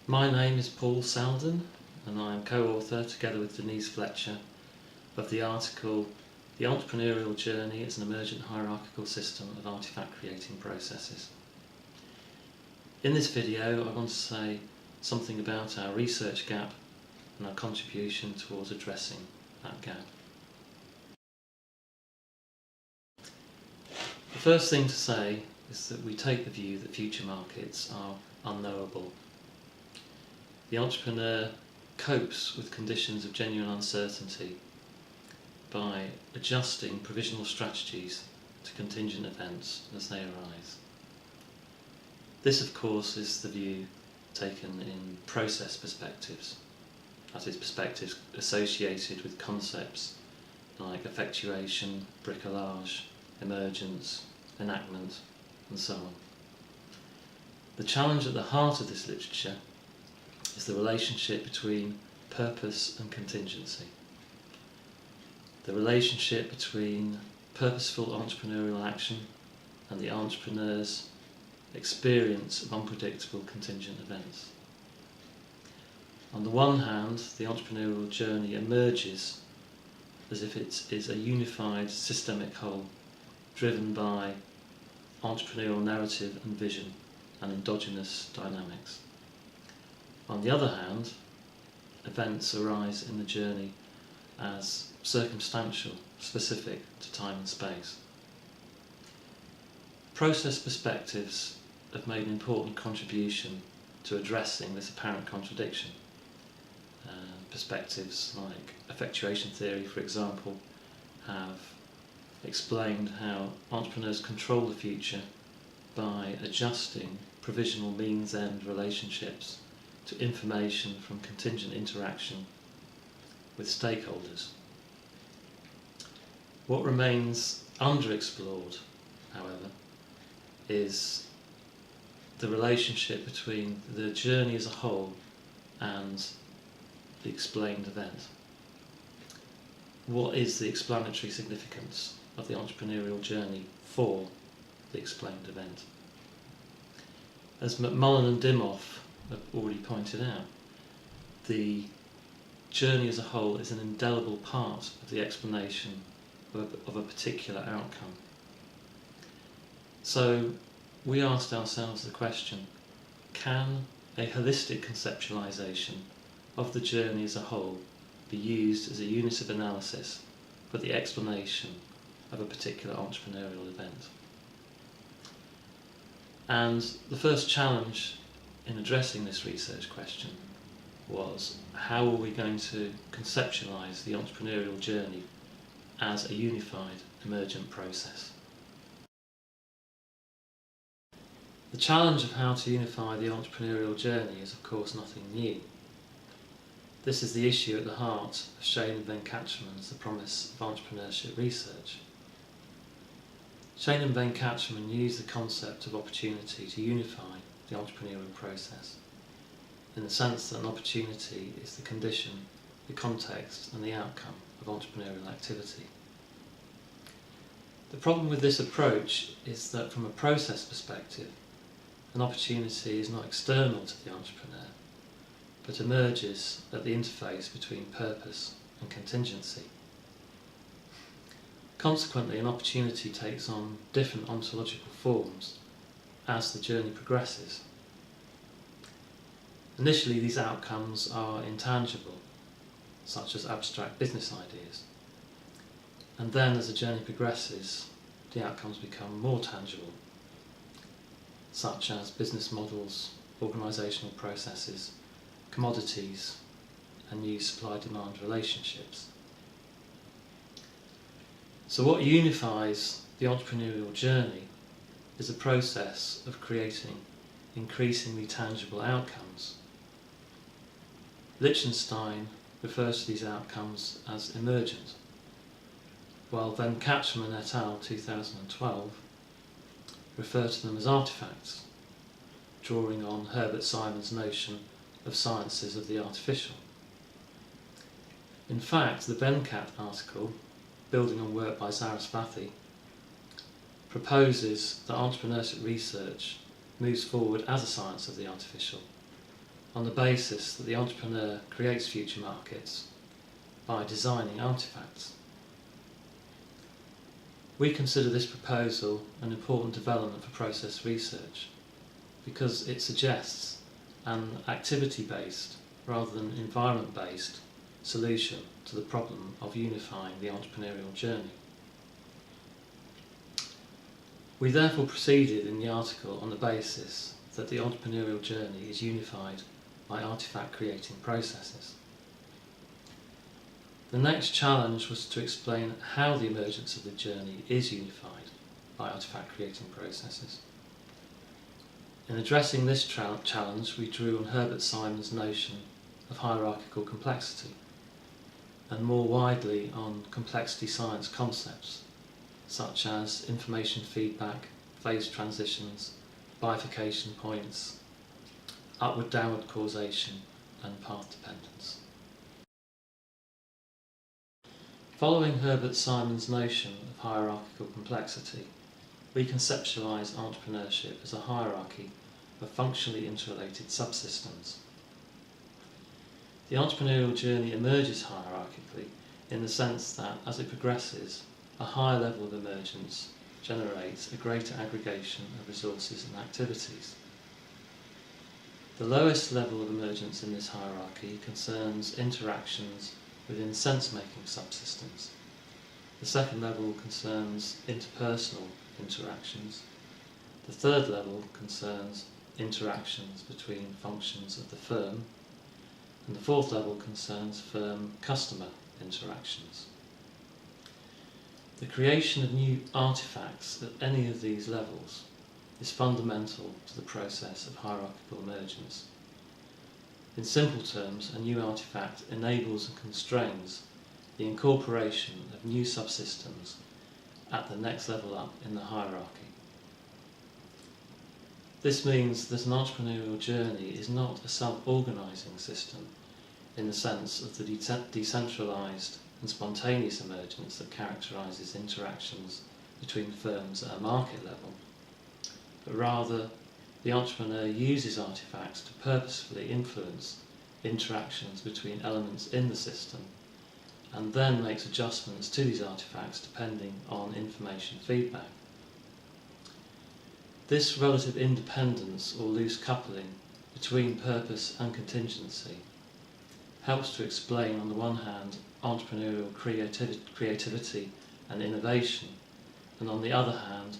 My name is Paul Seldon and I am co-author, together with Denise Fletcher, of the article The Entrepreneurial Journey as an Emergent Hierarchical System of Artifact Creating Processes. In this video I want to say something about our research gap and our contribution towards addressing that gap. The first thing to say is that we take the view that future markets are unknowable. The entrepreneur copes with conditions of genuine uncertainty by adjusting provisional strategies to contingent events as they arise. This, of course, is the view taken in process perspectives, that is, perspectives associated with concepts like effectuation, bricolage, emergence, enactment, and so on. The challenge at the heart of this literature is the relationship between purpose and contingency. The relationship between purposeful entrepreneurial action and the entrepreneur's experience of unpredictable contingent events. On the one hand, the entrepreneurial journey emerges as if it is a unified systemic whole driven by entrepreneurial narrative and vision and endogenous dynamics. On the other hand, events arise in the journey as circumstantial, specific to time and space. Process perspectives have made an important contribution to addressing this apparent contradiction. Perspectives like effectuation theory, for example, have explained how entrepreneurs control the future by adjusting provisional means-end relationships to information from contingent interaction with stakeholders. What remains underexplored, however, is the relationship between the journey as a whole and the explained event. What is the explanatory significance of the entrepreneurial journey for the explained event? As McMullen and Dimmoff have already pointed out, the journey as a whole is an indelible part of the explanation of a particular outcome. So we asked ourselves the question, can a holistic conceptualization of the journey as a whole be used as a unit of analysis for the explanation of a particular entrepreneurial event? And the first challenge in addressing this research question was, how are we going to conceptualize the entrepreneurial journey as a unified emergent process? The challenge of how to unify the entrepreneurial journey is of course nothing new. This is the issue at the heart of Shane and Venkataraman's The Promise of Entrepreneurship Research. Shane and Venkataraman use the concept of opportunity to unify the entrepreneurial process, in the sense that an opportunity is the condition, the context and the outcome of entrepreneurial activity. The problem with this approach is that from a process perspective, an opportunity is not external to the entrepreneur, but emerges at the interface between purpose and contingency. Consequently, an opportunity takes on different ontological forms as the journey progresses. Initially, these outcomes are intangible, such as abstract business ideas. And then, as the journey progresses, the outcomes become more tangible, such as business models, organisational processes, commodities, and new supply-demand relationships. So what unifies the entrepreneurial journey is a process of creating increasingly tangible outcomes. Lichtenstein refers to these outcomes as emergent, while Venkataraman et al. 2012 refer to them as artifacts, drawing on Herbert Simon's notion of sciences of the artificial. In fact, the Venkat article, building on work by Sarasvathy, proposes that entrepreneurship research moves forward as a science of the artificial, on the basis that the entrepreneur creates future markets by designing artefacts. We consider this proposal an important development for process research because it suggests an activity-based rather than environment-based solution to the problem of unifying the entrepreneurial journey. We therefore proceeded in the article on the basis that the entrepreneurial journey is unified by artefact creating processes. The next challenge was to explain how the emergence of the journey is unified by artefact creating processes. In addressing this challenge, we drew on Herbert Simon's notion of hierarchical complexity, and more widely on complexity science concepts such as information feedback, phase transitions, bifurcation points, upward-downward causation and path dependence. Following Herbert Simon's notion of hierarchical complexity, we conceptualise entrepreneurship as a hierarchy of functionally interrelated subsystems. The entrepreneurial journey emerges hierarchically in the sense that, as it progresses, a higher level of emergence generates a greater aggregation of resources and activities. The lowest level of emergence in this hierarchy concerns interactions within sense-making subsystems. The second level concerns interpersonal interactions. The third level concerns interactions between functions of the firm, and the fourth level concerns firm-customer interactions. The creation of new artefacts at any of these levels is fundamental to the process of hierarchical emergence. In simple terms, a new artefact enables and constrains the incorporation of new subsystems at the next level up in the hierarchy. This means that an entrepreneurial journey is not a self-organising system in the sense of the decentralised and spontaneous emergence that characterises interactions between firms at a market level, but rather the entrepreneur uses artefacts to purposefully influence interactions between elements in the system and then makes adjustments to these artefacts depending on information feedback. This relative independence or loose coupling between purpose and contingency helps to explain, on the one hand, entrepreneurial creativity and innovation, and on the other hand,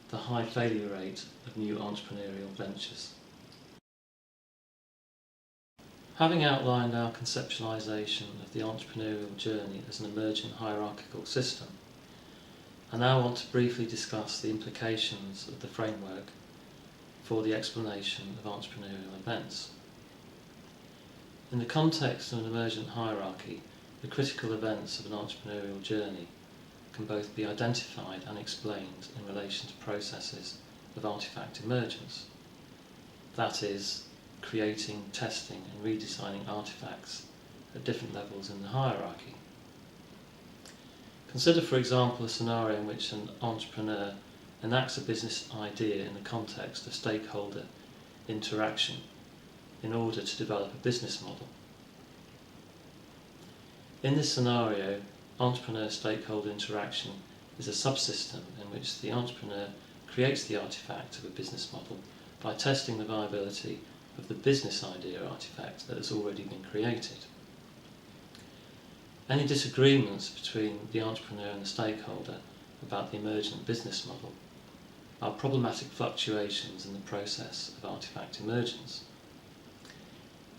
the high failure rate of new entrepreneurial ventures. Having outlined our conceptualisation of the entrepreneurial journey as an emergent hierarchical system, I now want to briefly discuss the implications of the framework for the explanation of entrepreneurial events. In the context of an emergent hierarchy, the critical events of an entrepreneurial journey can both be identified and explained in relation to processes of artefact emergence, that is, creating, testing and redesigning artefacts at different levels in the hierarchy. Consider, for example, a scenario in which an entrepreneur enacts a business idea in the context of stakeholder interaction in order to develop a business model. In this scenario, entrepreneur-stakeholder interaction is a subsystem in which the entrepreneur creates the artefact of a business model by testing the viability of the business idea artefact that has already been created. Any disagreements between the entrepreneur and the stakeholder about the emergent business model are problematic fluctuations in the process of artefact emergence.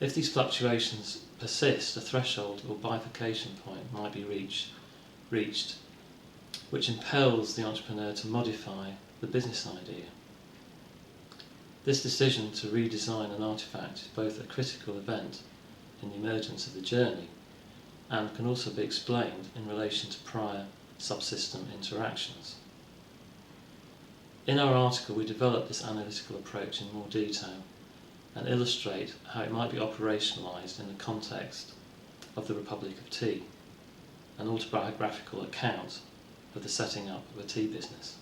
If these fluctuations persist, a threshold or bifurcation point might be reached, which impels the entrepreneur to modify the business idea. This decision to redesign an artefact is both a critical event in the emergence of the journey and can also be explained in relation to prior subsystem interactions. In our article, we develop this analytical approach in more detail and illustrate how it might be operationalised in the context of the Republic of Tea, an autobiographical account of the setting up of a tea business.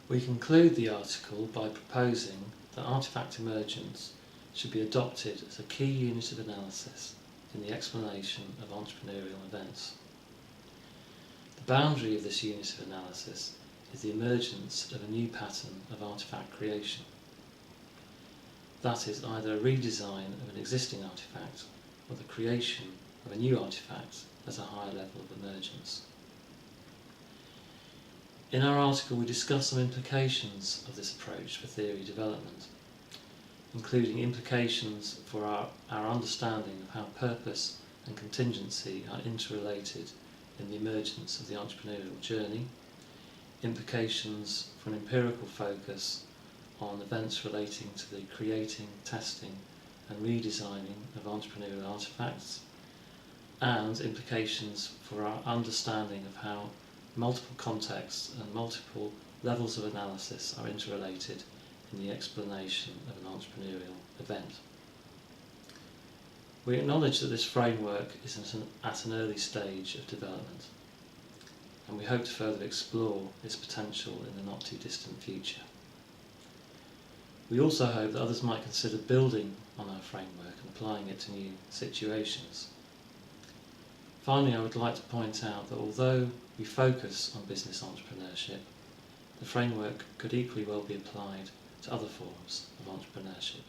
We conclude the article by proposing that artefact emergence should be adopted as a key unit of analysis in the explanation of entrepreneurial events. The boundary of this unit of analysis is the emergence of a new pattern of artefact creation. That is either a redesign of an existing artefact or the creation of a new artefact at a higher level of emergence. In our article we discuss some implications of this approach for theory development, including implications for our understanding of how purpose and contingency are interrelated in the emergence of the entrepreneurial journey, implications for an empirical focus on events relating to the creating, testing and redesigning of entrepreneurial artefacts, and implications for our understanding of how multiple contexts and multiple levels of analysis are interrelated in the explanation of an entrepreneurial event. We acknowledge that this framework is at an early stage of development, and we hope to further explore its potential in the not too distant future. We also hope that others might consider building on our framework and applying it to new situations. Finally, I would like to point out that although we focus on business entrepreneurship, the framework could equally well be applied to other forms of entrepreneurship.